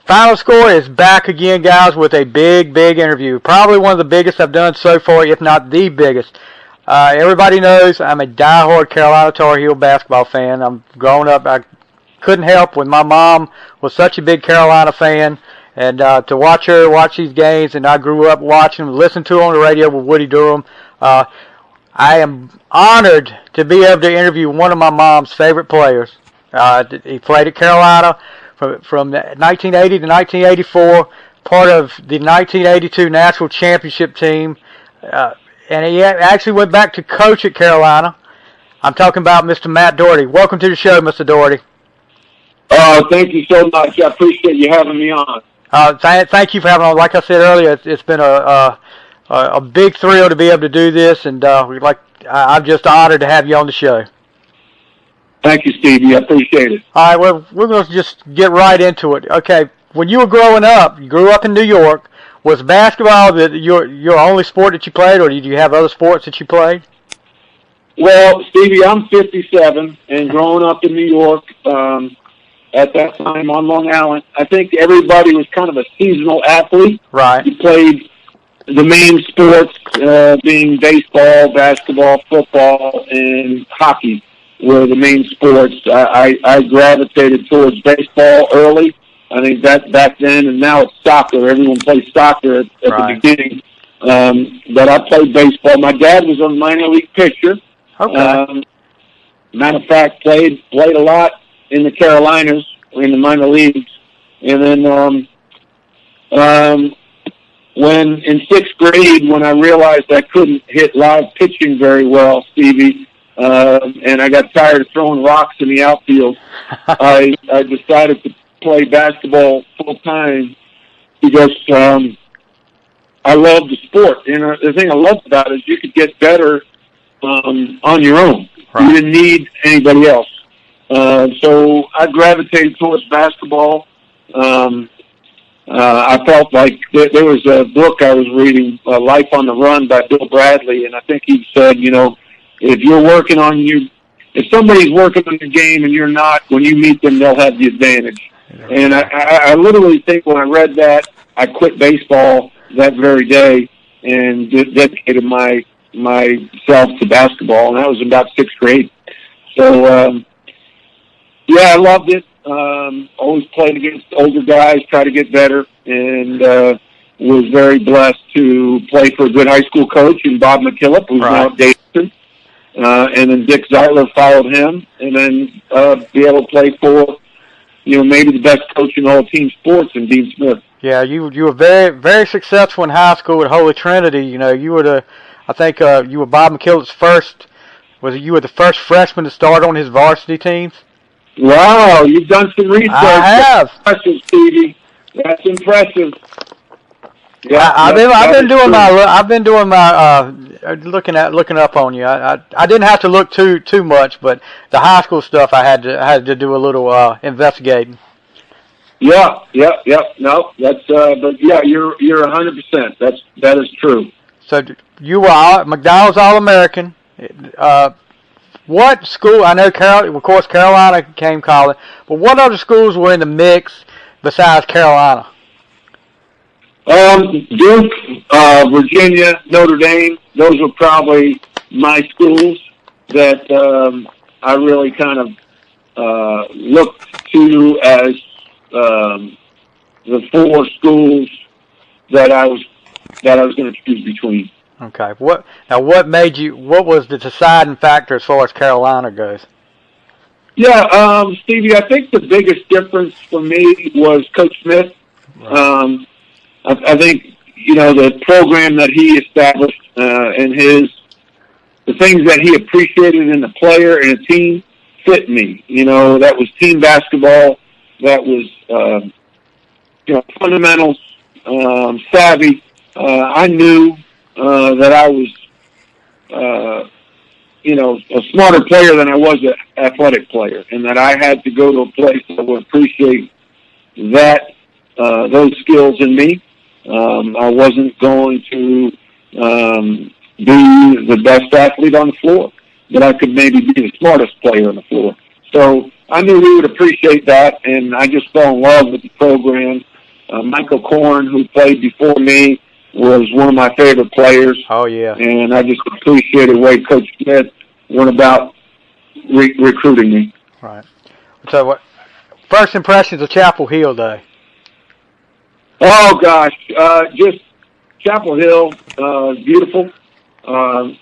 Final Score is back again, guys, with a big interview. Probably one of the biggest I've done so far, if not the biggest. Everybody knows I'm a diehard Carolina Tar Heel basketball fan. I'm growing up, I couldn't help when my mom was such a big Carolina fan. And to watch her watch these games, and I grew up watching them, listening to her on the radio with Woody Durham. I am honored to be able to interview one of my mom's favorite players. He played at Carolina from 1980 to 1984, part of the 1982 National Championship team. And he actually went back to coach at Carolina. I'm talking about Mr. Matt Doherty. Welcome to the show, Mr. Doherty. Thank you so much. I appreciate you having me on. Thank you for having me on. Like I said earlier, it's been a big thrill to be able to do this, and I'm just honored to have you on the show. Thank you, Stevie. I appreciate it. All right, well, we're going to just get right into it. Okay, when you were growing up, you grew up in New York. Was basketball your only sport that you played, or did you have other sports that you played? Well, Stevie, I'm 57, and growing up in New York, at that time on Long Island, I think everybody was kind of a seasonal athlete. Right. You played the main sports, being baseball, basketball, football, and hockey were the main sports. I gravitated towards baseball early. I think that back then, and now it's soccer. Everyone plays soccer at right. the beginning. But I played baseball. My dad was a minor league pitcher. Okay. Matter of fact, played a lot in the Carolinas, in the minor leagues. And then when in sixth grade, when I realized I couldn't hit live pitching very well, Stevie, and I got tired of throwing rocks in the outfield, I decided to play basketball full time because I love the sport. And the thing I loved about it is you could get better on your own. Right. You didn't need anybody else. So I gravitated towards basketball. I felt like there was a book I was reading, Life on the Run by Bill Bradley, and I think he said, if you're working on if somebody's working on your game and you're not, when you meet them, they'll have the advantage. And I literally think when I read that, I quit baseball that very day and dedicated myself to basketball, and that was about sixth grade. So, yeah, I loved it. Always played against older guys, try to get better, and was very blessed to play for a good high school coach in Bob McKillop, who's now at Davidson. And then Dick Zeitler followed him, and then be able to play for, maybe the best coach in all team sports in Dean Smith. Yeah, you were very, very successful in high school at Holy Trinity. You were you were Bob McKillop's first. You were the first freshman to start on his varsity teams? Wow, you've done some research. I have. That's impressive, Stevie. That's impressive. Yeah, I've been doing my looking up on you. I didn't have to look too much, but the high school stuff I had to do a little investigating. Yeah. No, that's but yeah, you're 100%. That is true. So you were McDonald's All-American. What school? I know of course Carolina came calling, but what other schools were in the mix besides Carolina? Duke, Virginia, Notre Dame, those were probably my schools that I really kind of looked to as the four schools that I was going to choose between. Okay. What was the deciding factor as far as Carolina goes? Yeah, Stevie, I think the biggest difference for me was Coach Smith. Right. I think, the program that he established and the things that he appreciated in the player and a team fit me. That was team basketball. That was, fundamentals, savvy. I knew that I was, a smarter player than I was an athletic player, and that I had to go to a place that would appreciate those skills in me. I wasn't going to be the best athlete on the floor, but I could maybe be the smartest player on the floor. So I knew we would appreciate that, and I just fell in love with the program Michael Korn, who played before me, was one of my favorite players. Oh, yeah. And I just appreciated the way Coach Smith went about recruiting me. Right. So, what first impressions of Chapel Hill Day? Oh, gosh. Just Chapel Hill, beautiful. The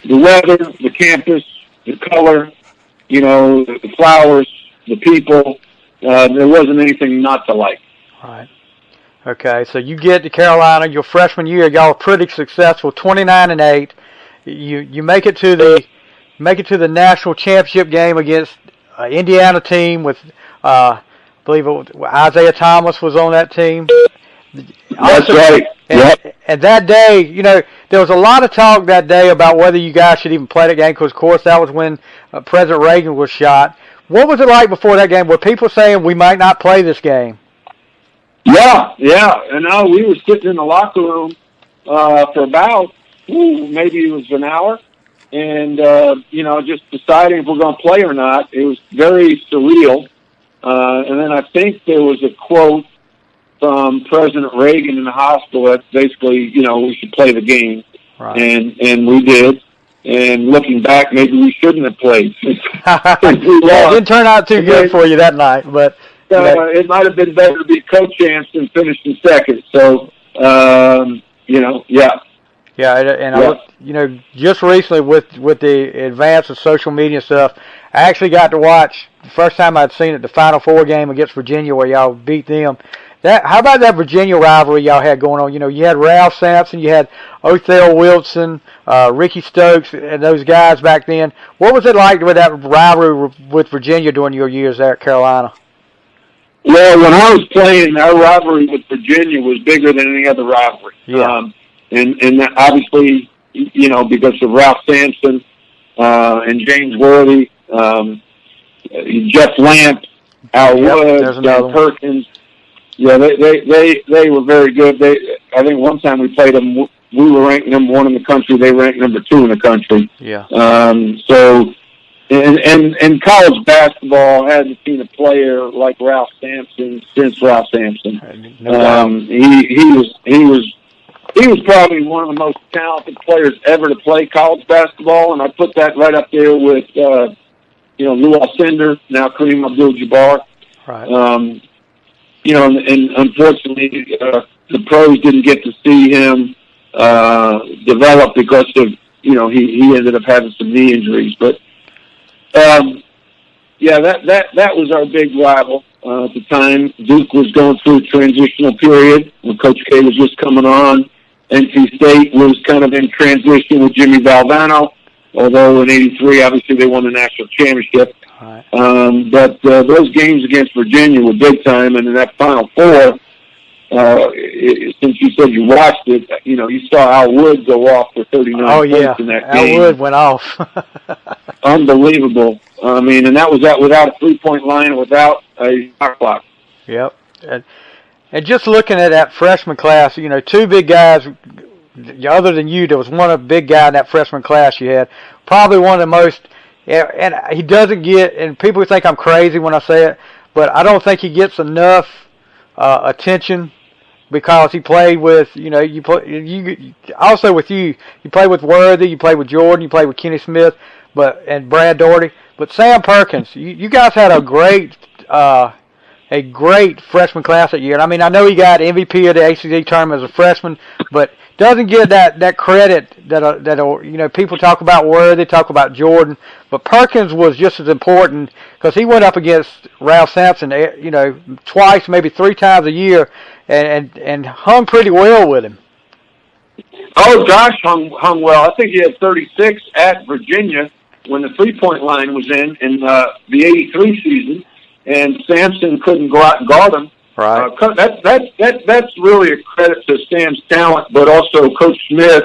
weather, the campus, the color, the flowers, the people. There wasn't anything not to like. Right. Okay, so you get to Carolina, your freshman year, y'all are pretty successful, 29-8. You make it to the national championship game against Indiana team with I believe it was, Isaiah Thomas was on that team. That's right. And that day, there was a lot of talk that day about whether you guys should even play that game because, of course, that was when President Reagan was shot. What was it like before that game? Were people saying we might not play this game? Yeah. And we were sitting in the locker room for about, maybe it was an hour, and, just deciding if we're going to play or not. It was very surreal. And then I think there was a quote from President Reagan in the hospital that basically, we should play the game. Right. And we did. And looking back, maybe we shouldn't have played. It didn't turn out too good for you that night, but it might have been better to be co-champs than finishing second. So, yeah. Yeah, and just recently with the advance of social media and stuff, I actually got to watch the first time I'd seen it, the Final Four game against Virginia where y'all beat them. How about that Virginia rivalry y'all had going on? You had Ralph Sampson, you had Othell Wilson, Ricky Stokes, and those guys back then. What was it like with that rivalry with Virginia during your years there at Carolina? Well, when I was playing, our rivalry with Virginia was bigger than any other rivalry. Yeah. And obviously, because of Ralph Sampson and James Worthy, Jeff Lamp, Al Wood, John Perkins. Yeah, they were very good. I think one time we played them, we were ranked number 1 in the country. They ranked number 2 in the country. Yeah. So, and college basketball hadn't seen a player like Ralph Sampson since Ralph Sampson. He was probably one of the most talented players ever to play college basketball, and I put that right up there with Lou Alcindor, now Kareem Abdul-Jabbar. Right. And unfortunately, the pros didn't get to see him develop because of, he ended up having some knee injuries. But, that was our big rival at the time. Duke was going through a transitional period when Coach K was just coming on. NC State was kind of in transition with Jimmy Valvano, although in '83, obviously, they won the national championship. Right. But those games against Virginia were big time, and in that Final Four, since you said you watched it, you saw Al Wood go off for 39 points in that game. Al Wood went off. Unbelievable. I mean, and that was without a three-point line, without a shot clock. Yep. And just looking at that freshman class, two big guys, other than you, there was one big guy in that freshman class you had. Probably one of the most, and he doesn't get, and people think I'm crazy when I say it, but I don't think he gets enough attention because he played with, also with you played with Worthy, you played with Jordan, you played with Kenny Smith, and Brad Doherty. But Sam Perkins, you guys had a great freshman class that year. And I mean, I know he got MVP of the ACC tournament as a freshman, but doesn't get that credit that people talk about Worthy, talk about Jordan, but Perkins was just as important because he went up against Ralph Sampson, twice, maybe 3 times a year, and hung pretty well with him. Oh gosh, hung well. I think he had 36 at Virginia when the 3-point line was in the '83 season. And Sampson couldn't go out and guard him. Right. That's really a credit to Sam's talent, but also Coach Smith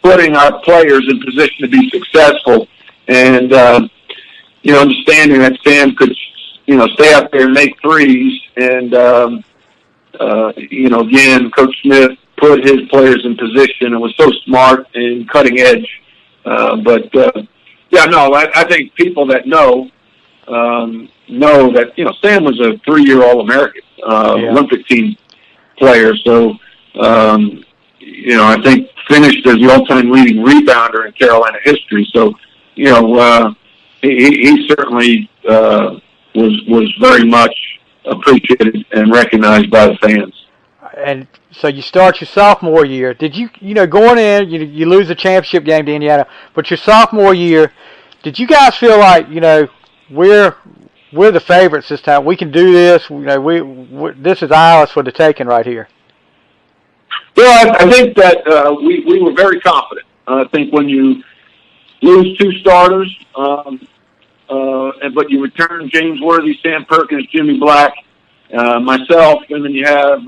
putting our players in position to be successful, and understanding that Sam could stay out there and make threes, and again, Coach Smith put his players in position and was so smart and cutting edge. I think people that know that Sam was a 3-year All-American, Olympic team player. So, I think finished as the all-time leading rebounder in Carolina history. So, he certainly was very much appreciated and recognized by the fans. And so you start your sophomore year. Did you going in, you lose the championship game to Indiana, but your sophomore year, did you guys feel like, we're the favorites this time? We can do this. This is ours for the taking right here. Well, I think that we were very confident. I think when you lose two starters, but you return James Worthy, Sam Perkins, Jimmy Black, myself, and then you have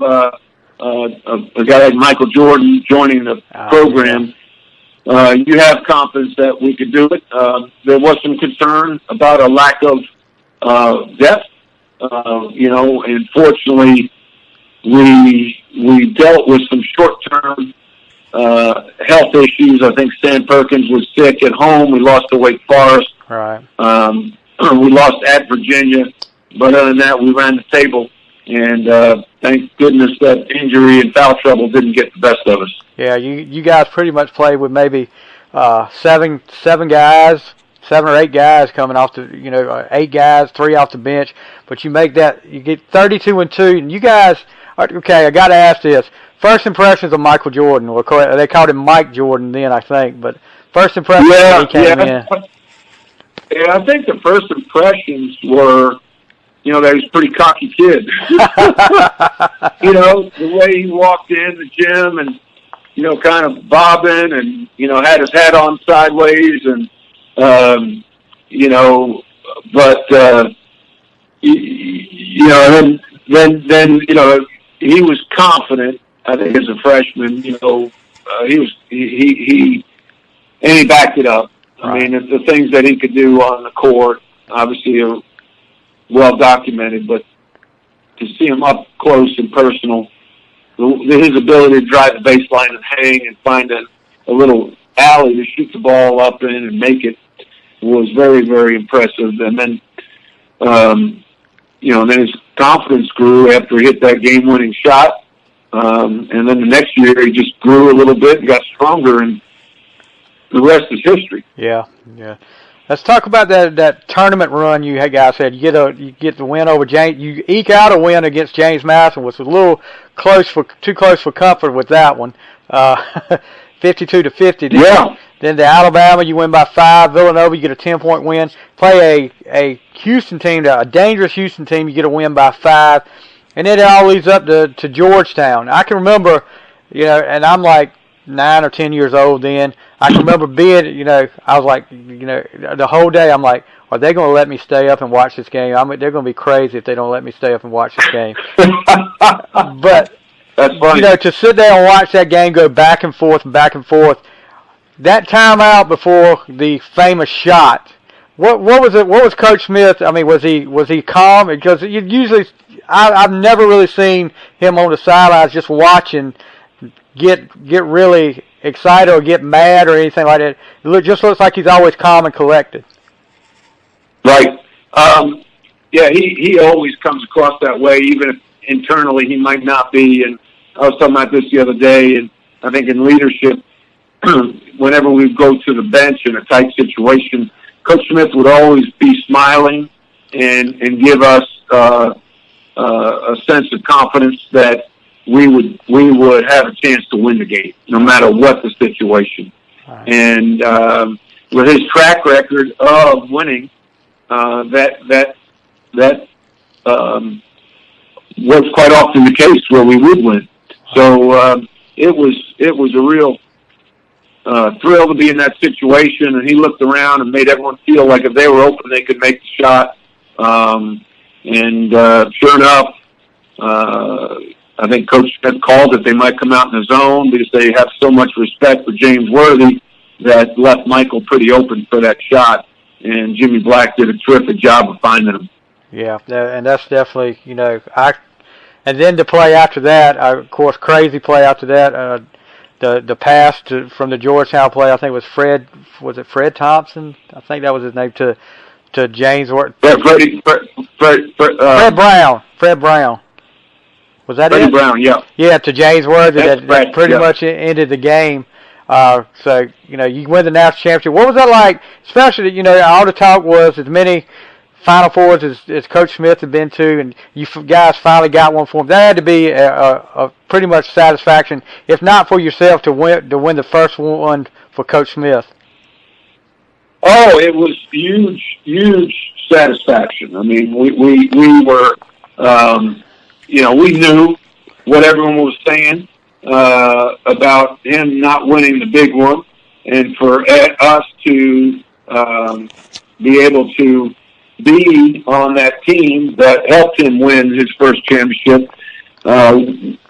a guy like Michael Jordan joining the program. You have confidence that we could do it. There was some concern about a lack of depth. And fortunately, we dealt with some short-term health issues. I think Sam Perkins was sick at home. We lost to Wake Forest. Right. We lost at Virginia, but other than that, we ran the table. And thank goodness that injury and foul trouble didn't get the best of us. Yeah, you guys pretty much played with maybe seven guys, 7 or 8 guys coming off the 8 guys, 3 off the bench. But you make that, you get 32-2, and you guys. Okay, I got to ask this. First impressions of Michael Jordan. Or they called him Mike Jordan then, I think. But first impressions when he came in. Yeah, I think the first impressions were, that he was a pretty cocky kid. The way he walked in the gym and, kind of bobbing and, had his hat on sideways and, then he was confident. I think as a freshman, he backed it up. I mean, the things that he could do on the court, obviously, are well documented. But to see him up close and personal, his ability to drive the baseline and hang and find a little alley to shoot the ball up in and make it was very, very impressive. And then, then his confidence grew after he hit that game-winning shot. And then the next year, he just grew a little bit and got stronger, and the rest is history. Yeah. Let's talk about that tournament run you guys had. You get the win over James. You eke out a win against James Madison, which was a little too close for comfort with that one. 52-50. Yeah. Then the Alabama, you win by 5. Villanova, you get a 10-point win. Play a Houston team, a dangerous Houston team, you get a win by 5. And then it all leads up to Georgetown. I can remember, and I'm like 9 or 10 years old then. I can remember being, I was like, the whole day I'm like, are they going to let me stay up and watch this game? They're going to be crazy if they don't let me stay up and watch this game. But, that's funny. To sit there and watch that game go back and forth, that timeout before the famous shot, what was it? What was Coach Smith? I mean, was he calm? Because usually, I've never really seen him on the sidelines just watching get really excited or get mad or anything like that. It just looks like he's always calm and collected. Right. He always comes across that way, even if internally he might not be. And I was talking about this the other day, and I think in leadership, whenever we go to the bench in a tight situation, Coach Smith would always be smiling and give us a sense of confidence that we would have a chance to win the game, no matter what the situation. Right. And with his track record of winning, that was quite often the case where we would win. So it was a real thrill to be in that situation, and he looked around and made everyone feel like if they were open, they could make the shot. And sure enough, I think Coach Smith called that they might come out in the zone because they have so much respect for James Worthy that left Michael pretty open for that shot. And Jimmy Black did a terrific job of finding him. Yeah, and that's definitely, and then the play after that, of course, crazy play after that, the pass from the Georgetown play, I think it was Fred Thompson? I think that was his name, to James Worthy. Fred Brown. Fred Brown. Was that Freddie it? Brown, yeah. Yeah, to James Worthy that pretty yeah. much ended the game. So, you win the national championship. What was that like? Especially, all the talk was as many Final Fours as Coach Smith had been to, and you guys finally got one for him. That had to be a pretty much satisfaction, if not for yourself, to win the first one for Coach Smith. Oh, it was huge satisfaction. I mean, we were, we knew what everyone was saying about him not winning the big one, and for us to be able to be on that team that helped him win his first championship,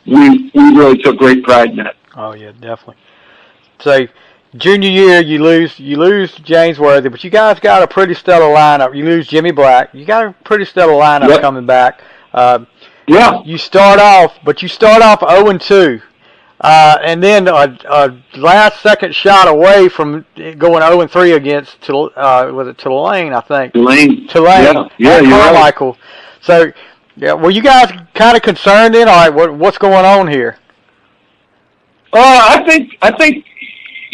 we really took great pride in that. Oh yeah, definitely. So, junior year, you lose James Worthy, but you guys got a pretty stellar lineup. You lose Jimmy Black. You got a pretty stellar lineup coming back. Yeah. You start off 0-2, and then a last-second shot away from going 0-3 against was it Tulane? I think Tulane. Yeah, Carmichael. Right. So, were you guys kind of concerned then? All right, what's going on here? I think.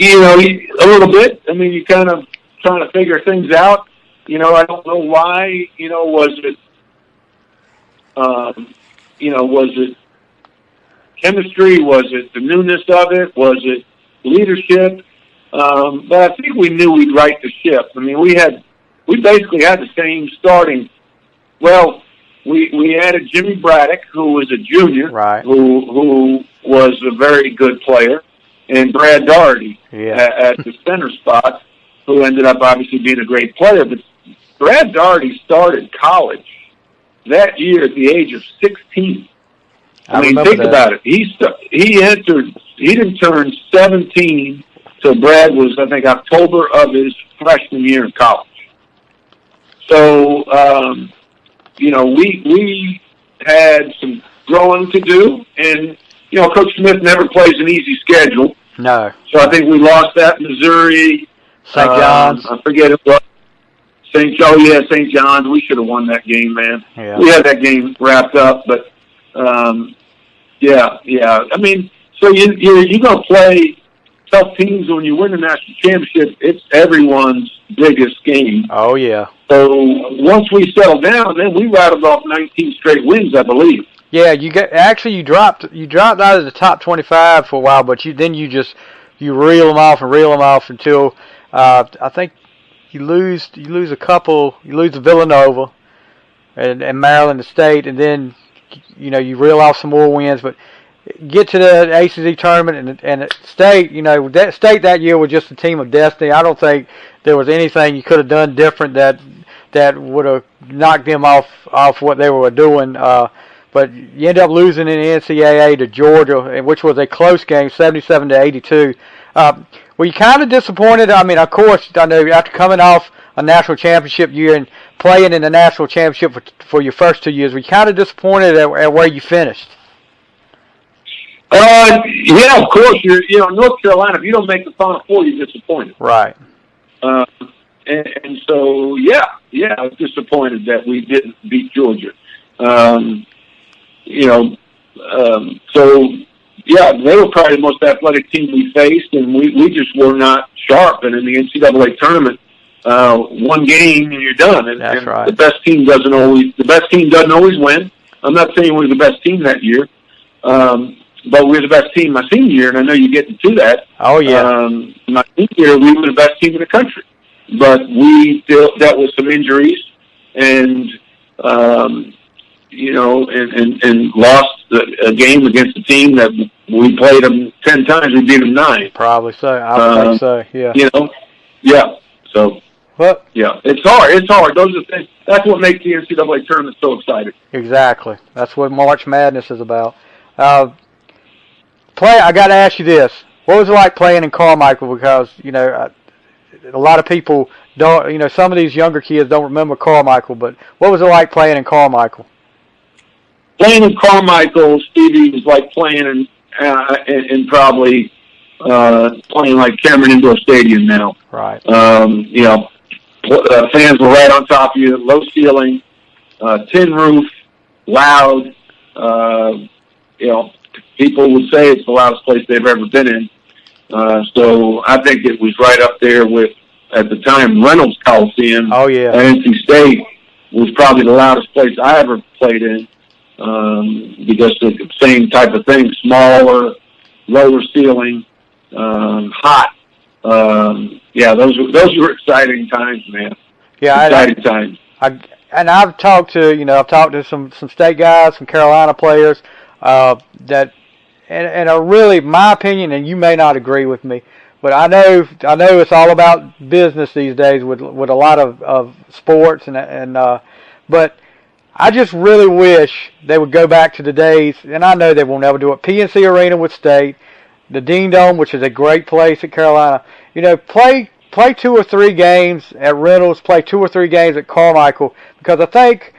A little bit. I mean, you kind of trying to figure things out. I don't know why. Was it chemistry? Was it the newness of it? Was it leadership? But I think we knew we'd right the ship. I mean, we basically had the same starting. Well, we added Jimmy Braddock, who was a junior, right, who was a very good player, and Brad Doherty at the center spot, who ended up obviously being a great player. But Brad Doherty started college that year at the age of 16. I mean, think about it. He didn't turn 17 till Brad was, I think, October of his freshman year in college. So, we had some growing to do, and Coach Smith never plays an easy schedule. No. So I think we lost that Missouri. St. John's. I forget it was. St. John's. We should have won that game, man. Yeah. We had that game wrapped up, but yeah. I mean, so you're gonna play tough teams when you win the national championship. It's everyone's biggest game. Oh yeah. So once we settled down, then we rattled off 19 straight wins, I believe. Yeah, you dropped out of the top 25 for a while, but you reel them off until I think you lose a couple. You lose to Villanova and Maryland State, and then you reel off some more wins, but get to the ACC tournament and State. That State that year was just a team of destiny. I don't think there was anything you could have done different that would have knocked them off what they were doing. But you end up losing in the NCAA to Georgia, which was a close game, 77-82. Were you kind of disappointed? I mean, of course, I know after coming off a national championship year and playing in the national championship for your first 2 years, were you kind of disappointed at where you finished? Yeah, of course. North Carolina, if you don't make the Final Four, you're disappointed. Right. And so, I was disappointed that we didn't beat Georgia. They were probably the most athletic team we faced, and we just were not sharp. And in the NCAA tournament, one game and you're done. That's right. The best team doesn't always win. I'm not saying we were the best team that year, but we were the best team my senior year, and I know you're getting to that. Oh yeah. My senior year, we were the best team in the country, but we dealt with some injuries and and lost a game against a team that we played them 10 times. We beat them 9. Probably so. I would think so. Yeah. Yeah. So. Well, yeah, it's hard. Those are things. That's what makes the NCAA tournament so exciting. Exactly. That's what March Madness is about. I got to ask you this: what was it like playing in Carmichael? Because a lot of people don't. Some of these younger kids don't remember Carmichael. But what was it like playing in Carmichael? Playing in Carmichael, Stevie, was like playing in probably playing like Cameron Indoor Stadium now. Right. Fans were right on top of you, low ceiling, tin roof, loud. people would say it's the loudest place they've ever been in. So I think it was right up there with, at the time, Reynolds Coliseum. Oh, yeah. At NC State was probably the loudest place I ever played in, because of the same type of thing, smaller, lower ceiling, hot. Those were exciting times, man. Yeah, exciting times. I've talked to some state guys, some Carolina players that are really, my opinion, and you may not agree with me, but I know it's all about business these days with a lot of sports but I just really wish they would go back to the days, and I know they will never do it. PNC Arena with State, the Dean Dome, which is a great place at Carolina. Play 2 or 3 games at Reynolds, play 2 or 3 games at Carmichael, because I think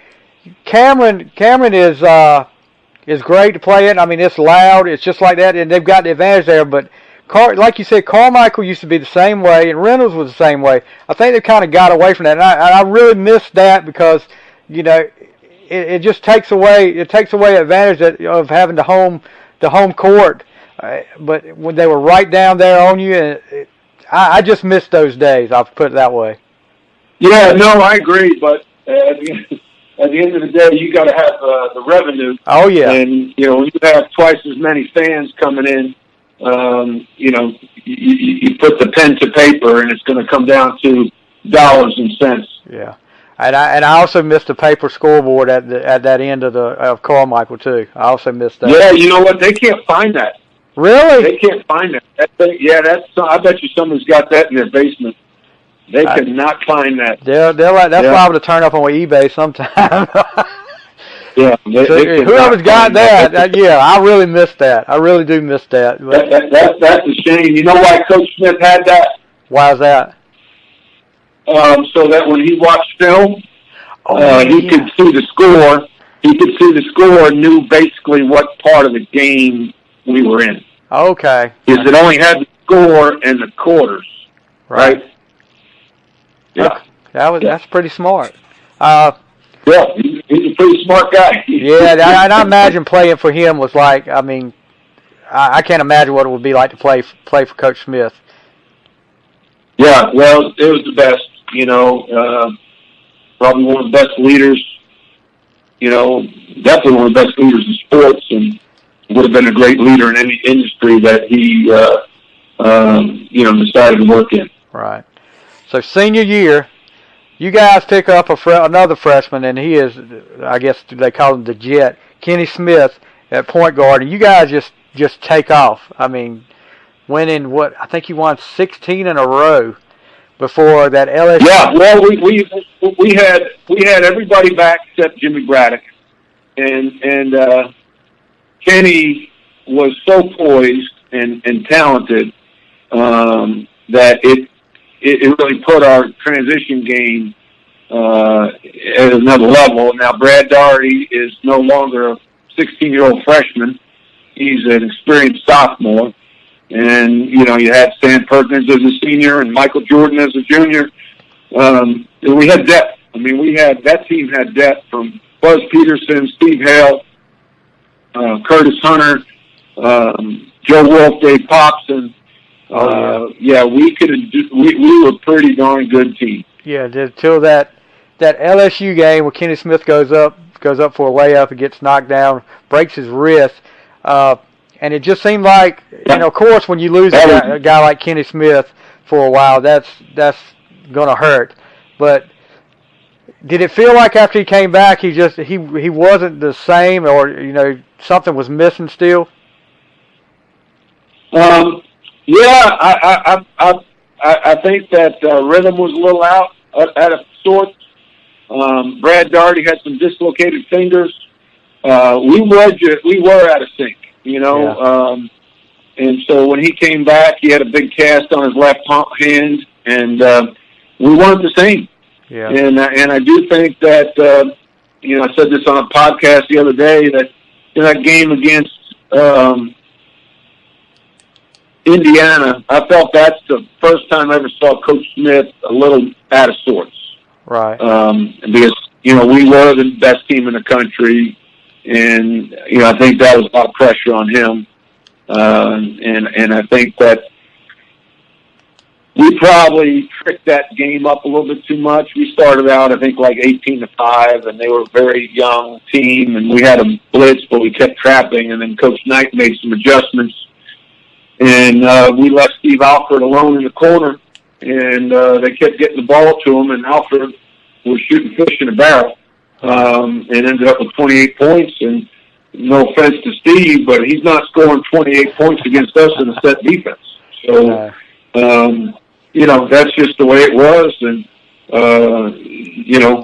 Cameron is great to play in. I mean, it's loud, it's just like that, and they've got the advantage there. But like you said, Carmichael used to be the same way, and Reynolds was the same way. I think they've kind of got away from that, and I really miss that because it just takes away advantage of having the home court. But when they were right down there on you, I just miss those days. I'll put it that way. Yeah, no, I agree. But at the end of the day, you got to have the revenue. Oh yeah. And when you have twice as many fans coming in, you put the pen to paper, and it's going to come down to dollars and cents. Yeah. And I also missed the paper scoreboard at that end of Carmichael too. I also missed that. Yeah, you know what? They can't find that. Really? They can't find that. I bet you someone's got that in their basement. They could not find that. That's liable to turn up on eBay sometime. Yeah. Whoever's got that, I really miss that. I really do miss that. That's a shame. You know why Coach Smith had that? Why is that? So that when he watched film, he could see the score. He could see the score and knew basically what part of the game we were in. Okay. Because it only had the score and the quarters. Right? Yeah. That's pretty smart. Yeah, he's a pretty smart guy. Yeah, and I imagine playing for him was like, I mean, I can't imagine what it would be like to play for Coach Smith. Yeah, well, it was the best, probably one of the best leaders, definitely one of the best leaders in sports, and would have been a great leader in any industry that he, decided to work in. Right. So senior year, you guys pick up another freshman, and he is, I guess they call him the Jet, Kenny Smith at point guard, and you guys just take off. I mean, winning I think you won 16 in a row before that LSU. Yeah, well, we had everybody back except Jimmy Braddock, and Kenny was so poised and talented that it really put our transition game at another level. Now, Brad Doherty is no longer a 16-year-old freshman. He's an experienced sophomore. And, you had Stan Perkins as a senior and Michael Jordan as a junior. We had depth. I mean, that team had depth from Buzz Peterson, Steve Hale, Curtis Hunter, Joe Wolf, Dave Popson. We were a pretty darn good team. Yeah, until that LSU game where Kenny Smith goes up for a layup and gets knocked down, breaks his wrist, and it just seemed like, of course, when you lose a guy like Kenny Smith for a while, that's gonna hurt. But did it feel like after he came back, he wasn't the same, or something was missing still? Yeah, I think that rhythm was a little out of sorts. Brad Doherty had some dislocated fingers. We were out of sync, and so when he came back, he had a big cast on his left hand, and we weren't the same. Yeah. And I do think that I said this on a podcast the other day that in that game against Indiana, I felt that's the first time I ever saw Coach Smith a little out of sorts. Right. Because we were the best team in the country. And, I think that was a lot of pressure on him. And I think that we probably tricked that game up a little bit too much. We started out, I think, like 18-5, and they were a very young team, and we had them blitz, but we kept trapping, and then Coach Knight made some adjustments, and we left Steve Alford alone in the corner, and they kept getting the ball to him, and Alford was shooting fish in a barrel, and ended up with 28 points, and no offense to Steve, but he's not scoring 28 points against us in a set defense. So, that's just the way it was. And,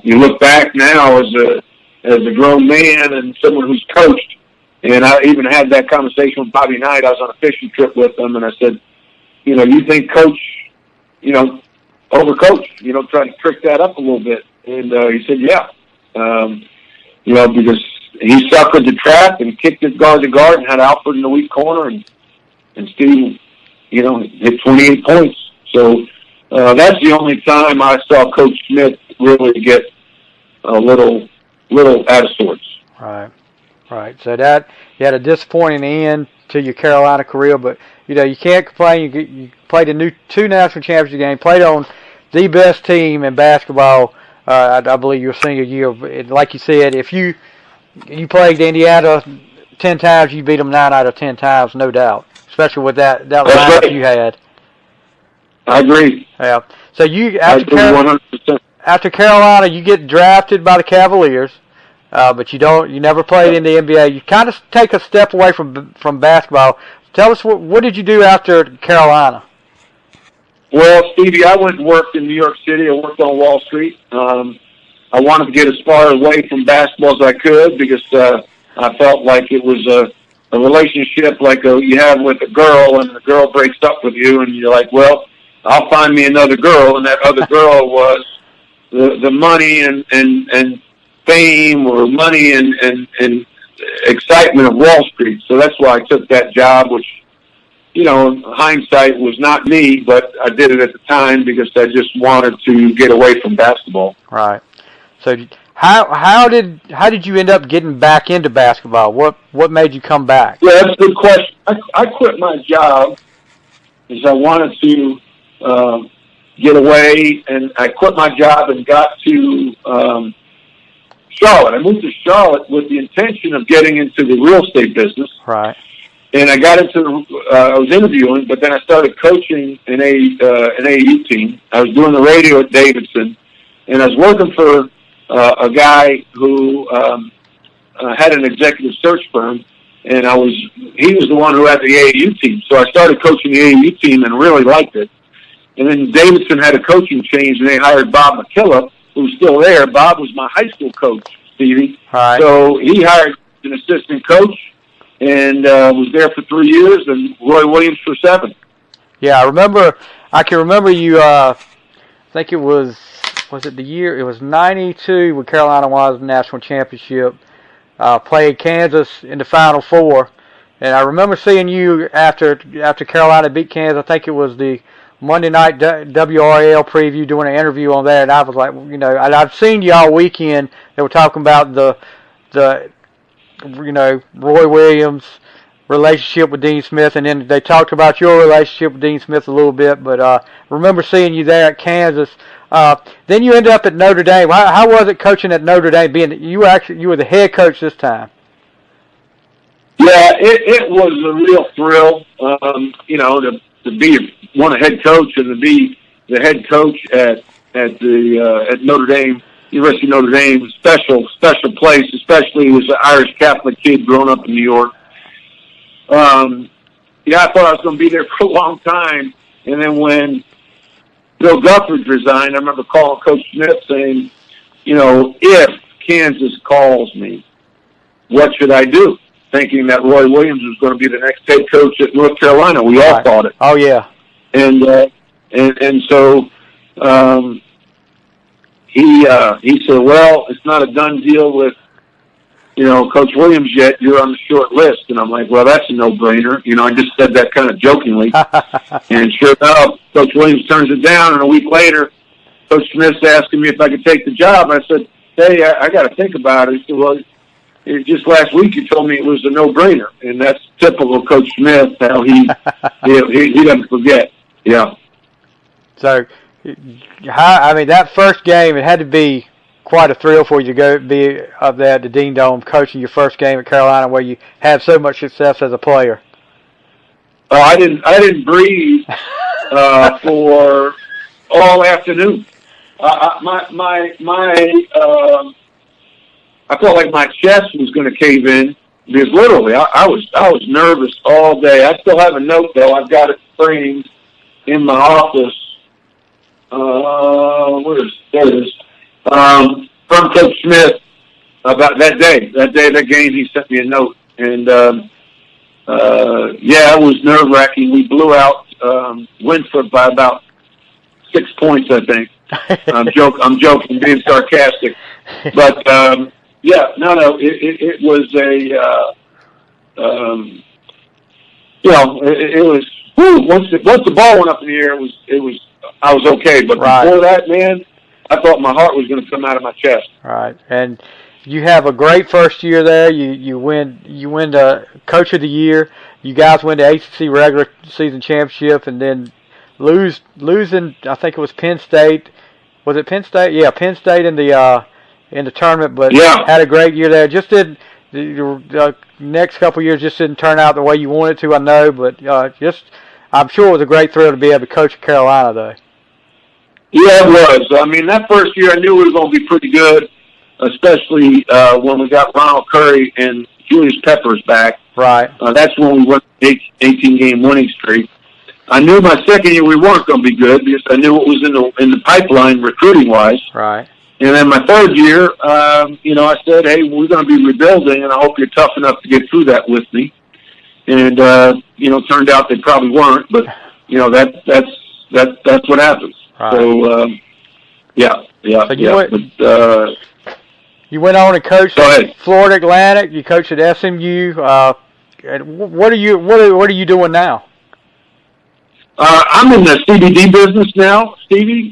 you look back now as a grown man and someone who's coached. And I even had that conversation with Bobby Knight. I was on a fishing trip with him, and I said, you think Coach, overcoached, try to trick that up a little bit. And he said, yeah. Because he suckered the trap and kicked it guard to guard and had Alfred in the weak corner, and Steve, hit 28 points. So that's the only time I saw Coach Smith really get a little out of sorts. Right. So that you had a disappointing end to your Carolina career, but you can't complain. You played two national championship games, played on the best team in basketball. I believe your senior year. Like you said, if you played Indiana 10 times, you beat them 9 out of 10 times, no doubt. Especially with that lineup right. You had. I agree. Yeah. So after Carolina, you get drafted by the Cavaliers, but you never played in the NBA. You kind of take a step away from basketball. Tell us what did you do after Carolina? Well, Stevie, I went and worked in New York City. I worked on Wall Street. I wanted to get as far away from basketball as I could because I felt like it was a relationship like you have with a girl, and the girl breaks up with you, and you're like, well, I'll find me another girl, and that other girl was the money and fame or money and excitement of Wall Street. So that's why I took that job, which, in hindsight was not me, but I did it at the time because I just wanted to get away from basketball. Right. So how did you end up getting back into basketball? What made you come back? Yeah, that's a good question. I quit my job because I wanted to get away, and I quit my job and got to Charlotte. I moved to Charlotte with the intention of getting into the real estate business. Right. And I got into I was interviewing, but then I started coaching an AAU team. I was doing the radio at Davidson, and I was working for a guy who had an executive search firm, and he was the one who had the AAU team. So I started coaching the AAU team and really liked it. And then Davidson had a coaching change, and they hired Bob McKillop, who's still there. Bob was my high school coach, Stevie. Right. So he hired an assistant coach and was there for 3 years, and Roy Williams for 7. Yeah, I can remember you, I think it was it the year? It was 92 when Carolina won the national championship, played Kansas in the Final Four. And I remember seeing you after Carolina beat Kansas. I think it was the Monday night WRL preview, doing an interview on that, and I was like, I've seen you all weekend. They were talking about the Roy Williams' relationship with Dean Smith, and then they talked about your relationship with Dean Smith a little bit. But I remember seeing you there at Kansas. Then you ended up at Notre Dame. How was it coaching at Notre Dame? Being you were the head coach this time. Yeah, it was a real thrill. To be a head coach and to be the head coach at Notre Dame, University of Notre Dame, special place, especially as an Irish Catholic kid growing up in New York. I thought I was going to be there for a long time, and then when Bill Guthridge resigned, I remember calling Coach Smith saying, if Kansas calls me, what should I do? Thinking that Roy Williams was going to be the next head coach at North Carolina. We all thought it. Oh yeah. And so he said, well, it's not a done deal with Coach Williams yet. You're on the short list. And I'm like, well, that's a no-brainer. I just said that kind of jokingly. And sure enough, Coach Williams turns it down, and a week later, Coach Smith's asking me if I could take the job. I said, hey, I got to think about it. He said, well, just last week you told me it was a no-brainer, and that's typical Coach Smith, how he doesn't forget. Yeah. So, that first game, it had to be quite a thrill for you to go be up there at the Dean Dome coaching your first game at Carolina, where you had so much success as a player. Oh, I didn't breathe for all afternoon. I felt like my chest was going to cave in because literally I was nervous all day. I still have a note though. I've got it framed in my office. There it is. From Coach Smith about that day. That game, he sent me a note, and it was nerve wracking. We blew out Winthrop by about 6 points, I think. I'm joking, being sarcastic, but it was it was once the ball went up in the air, I was okay, but before that, man, I thought my heart was going to come out of my chest. Right, and you have a great first year there. You win the Coach of the Year. You guys win the ACC regular season championship, and then losing. I think it was Penn State. Was it Penn State? Yeah, Penn State in the tournament, but had a great year there. Just did the next couple of years just didn't turn out the way you wanted to. I know, but I'm sure it was a great thrill to be able to coach Carolina, though. Yeah, it was. I mean, that first year I knew we were going to be pretty good, especially when we got Ronald Curry and Julius Peppers back. Right. That's when we went 18-game winning streak. I knew my second year we weren't going to be good because I knew what was in the pipeline recruiting-wise. Right. And then my third year, I said, hey, we're going to be rebuilding, and I hope you're tough enough to get through that with me. And, turned out they probably weren't, but, that's what happens. Right. So, you went on and coached at Florida Atlantic. You coached at SMU. What are you doing now? I'm in the CBD business now, Stevie.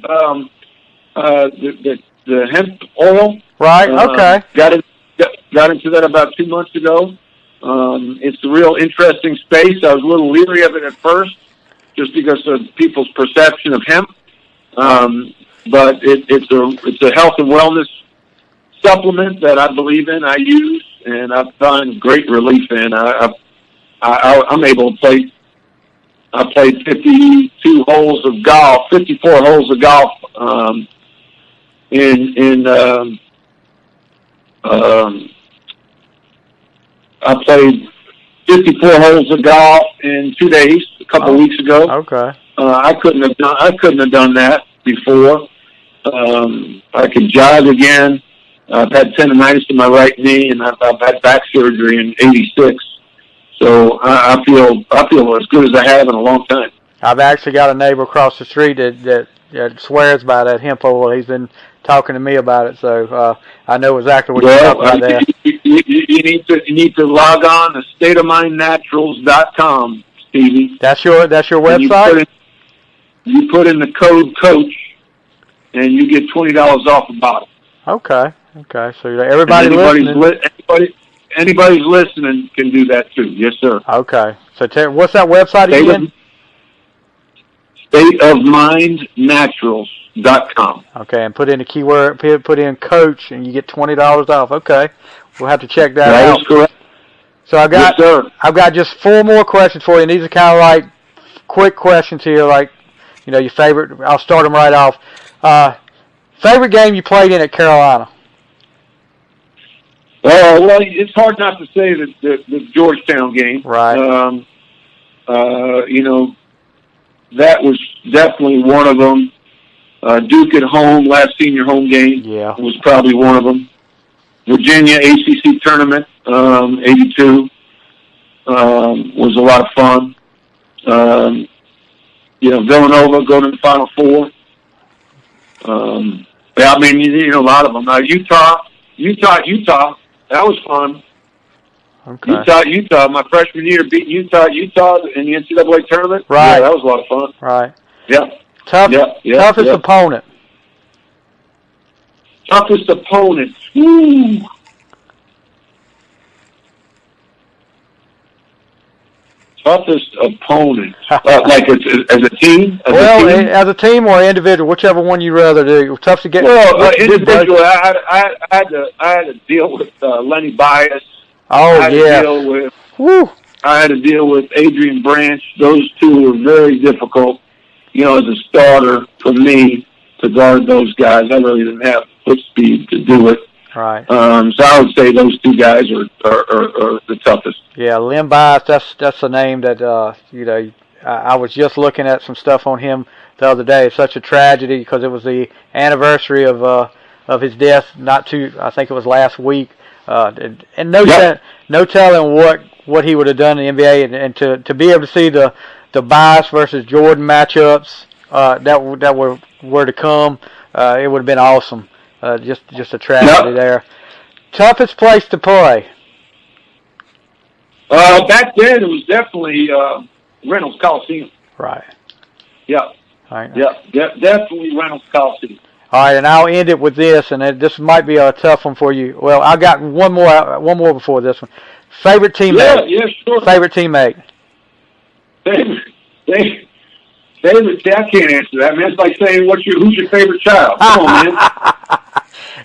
The hemp oil. Right. Okay. Got into that about 2 months ago. It's a real interesting space. I was a little leery of it at first, just because of people's perception of hemp. But it's a health and wellness supplement that I believe in. I use, and I find great relief in. I'm able to play. I played 54 holes of golf. I played 54 holes of golf in 2 days, a couple of weeks ago. Okay. I couldn't have done that before. I can jog again. I've had tendonitis in my right knee, and I've had back surgery in '86. So I feel as good as I have in a long time. I've actually got a neighbor across the street that swears by that hemp oil. He's been talking to me about it, so I know exactly what you're talking about there. You need to log on to stateofmindnaturals.com, Stevie. That's your website? You put in the code COACH, and you get $20 off a bottle. Okay. So anybody's listening can do that too. Yes, sir. Okay. So what's that website again? Stateofmindnaturals.com. Okay, and put in the keyword, put in coach, and you get $20 off. Okay. We'll have to check that out. That is correct. So I've got just 4 more questions for you, and these are kind of like quick questions here, like, your favorite. I'll start them right off. Favorite game you played in at Carolina? Well, it's hard not to say the Georgetown game. Right. That was definitely one of them. Duke at home, last senior home game, was probably one of them. Virginia ACC tournament, 82, was a lot of fun. Villanova going to the Final Four. A lot of them. Utah. That was fun. Okay. Utah. My freshman year, beating Utah in the NCAA tournament. Right. Yeah, that was a lot of fun. Right. Yeah. Toughest opponent. Toughest opponent. Woo. toughest opponent, like as a team? As a team or individual, whichever one you'd rather do. Tough to get. Well, individually, I had to deal with Lenny Bias. Oh, I had to deal with. Woo. I had to deal with Adrian Branch. Those two were very difficult, as a starter for me to guard those guys. I really didn't have foot speed to do it. Right. So I would say those two guys are the toughest. Yeah, Len Bias, that's a name that, I was just looking at some stuff on him the other day. It's such a tragedy because it was the anniversary of his death I think it was last week. And no telling what he would have done in the NBA, and to be able to see the Bias versus Jordan matchups that were to come, it would have been awesome. Just a tragedy there. Toughest place to play? Back then it was definitely Reynolds Coliseum. Right. Yeah. All right. Yeah. Definitely Reynolds Coliseum. All right, and I'll end it with this, and this might be a tough one for you. Well, I got one more before this one. Favorite teammate? Yeah, sure. Favorite teammate? Favorite. I can't answer that, man. It's like saying who's your favorite child? Come on, man.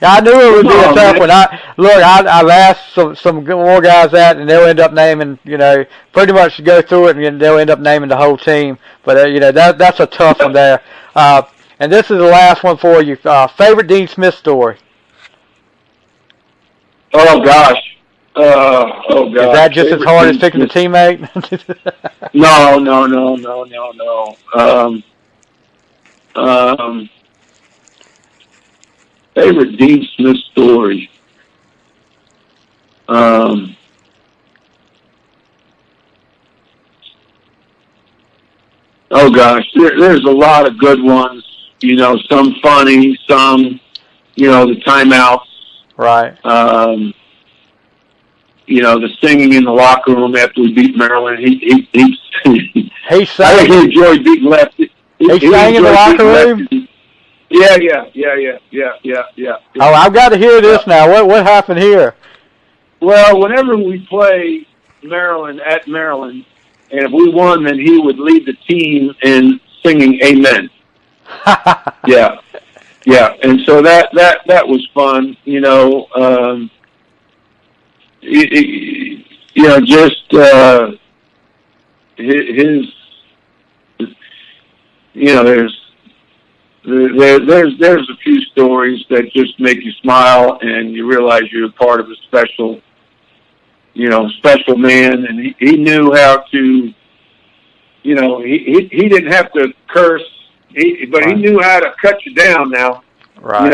I knew it would be a tough one. I've asked some more guys that, and they'll end up naming, pretty much go through it, and they'll end up naming the whole team. But that's a tough one there. And this is the last one for you. Favorite Dean Smith story? Oh gosh. Is that just as hard as picking a teammate? No. Favorite Dean Smith story. Oh gosh, there's a lot of good ones. Some funny, some, the timeouts. Right. The singing in the locker room after we beat Maryland. He sang. I think he enjoyed beating Lefty. He sang in the locker room? Yeah. Oh, I've got to hear this now. What happened here? Well, whenever we play Maryland at Maryland, and if we won, then he would lead the team in singing "Amen." Yeah. And so that was fun. Just his. There's a few stories that just make you smile, and you realize you're part of a special man, and he knew how to, he didn't have to curse, but he knew how to cut you down now. Right.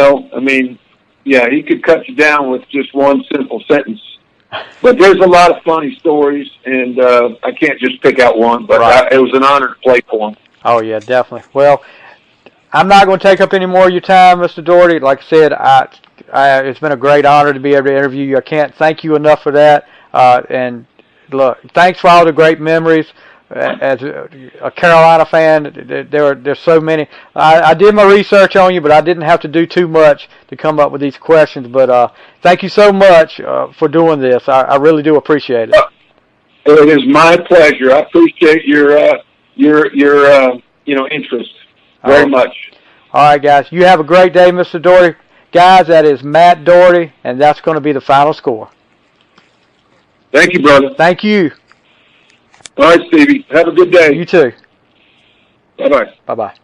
He could cut you down with just one simple sentence. But there's a lot of funny stories, and I can't just pick out one, but it was an honor to play for him. Oh, yeah, definitely. Well, I'm not going to take up any more of your time, Mr. Doherty. Like I said, it's been a great honor to be able to interview you. I can't thank you enough for that. And look, thanks for all the great memories. As a Carolina fan, there's so many. I did my research on you, but I didn't have to do too much to come up with these questions. But thank you so much for doing this. I really do appreciate it. It is my pleasure. I appreciate your interest very much. All right, guys. You have a great day, Mr. Doherty. Guys, that is Matt Doherty, and that's going to be the final score. Thank you, brother. Thank you. All right, Stevie. Have a good day. You too. Bye-bye. Bye-bye.